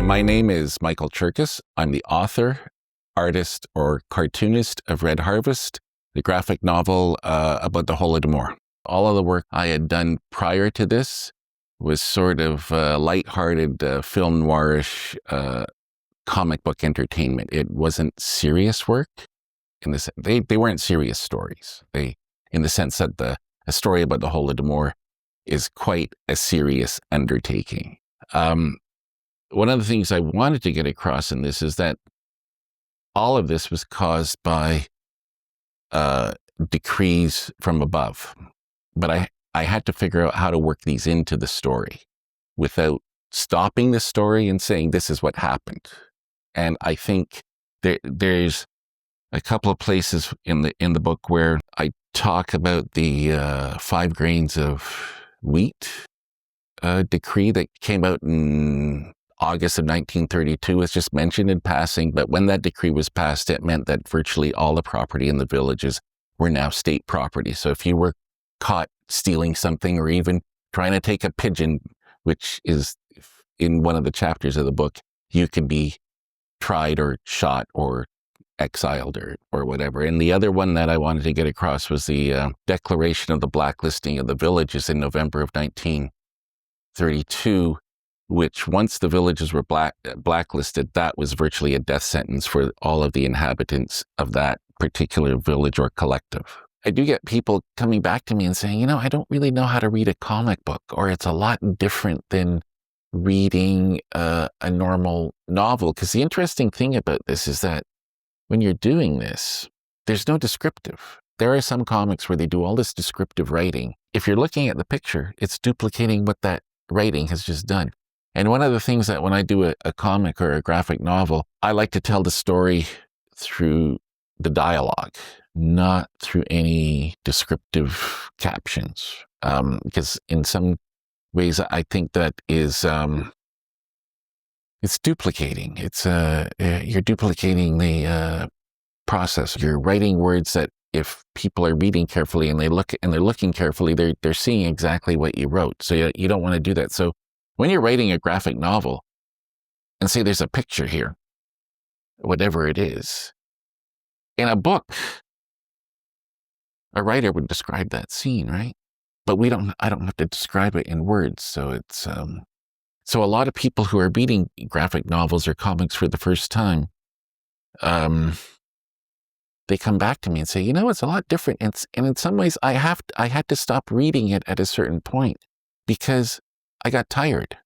My name is Michael Cherkas. I'm the author, artist, or cartoonist of Red Harvest, the graphic novel about the Holodomor. All of the work I had done prior to this was sort of lighthearted, film noirish comic book entertainment. It wasn't serious work. They weren't serious stories. In the sense that a story about the Holodomor is quite a serious undertaking. One of the things I wanted to get across in this is that all of this was caused by decrees from above. But I had to figure out how to work these into the story without stopping the story and saying, this is what happened. And I think there's a couple of places in the book where I talk about the 5 grains of wheat decree that came out in August of 1932. It's just mentioned in passing, but when that decree was passed, it meant that virtually all the property in the villages were now state property. So if you were caught stealing something or even trying to take a pigeon, which is in one of the chapters of the book, you could be tried or shot or exiled or whatever. And the other one that I wanted to get across was the declaration of the blacklisting of the villages in November of 1932, which once the villages were blacklisted, that was virtually a death sentence for all of the inhabitants of that particular village or collective. I do get people coming back to me and saying, I don't really know how to read a comic book, or it's a lot different than reading a normal novel. Because the interesting thing about this is that when you're doing this, there's no descriptive. There are some comics where they do all this descriptive writing. If you're looking at the picture, it's duplicating what that writing has just done. And one of the things that when I do a comic or a graphic novel, I like to tell the story through the dialogue, not through any descriptive captions. Because in some ways, I think that is, it's duplicating. You're duplicating the process. You're writing words that if people are reading carefully and they're looking carefully, they're seeing exactly what you wrote. So you don't want to do that. So when you're writing a graphic novel and say there's a picture here, whatever it is, in a book, a writer would describe that scene, right? But I don't have to describe it in words. So it's, so a lot of people who are reading graphic novels or comics for the first time, they come back to me and say, it's a lot different. And in some ways I had to stop reading it at a certain point because I got tired,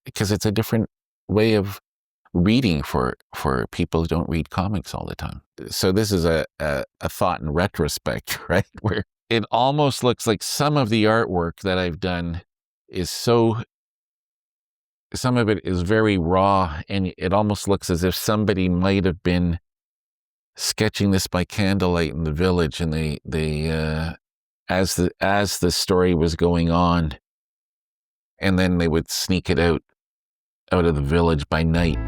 because it's a different way of reading for people who don't read comics all the time. So this is a thought in retrospect, right? Where it almost looks like some of the artwork that I've done some of it is very raw, and it almost looks as if somebody might have been sketching this by candlelight in the village, and they as the story was going on, and then they would sneak it out of the village by night.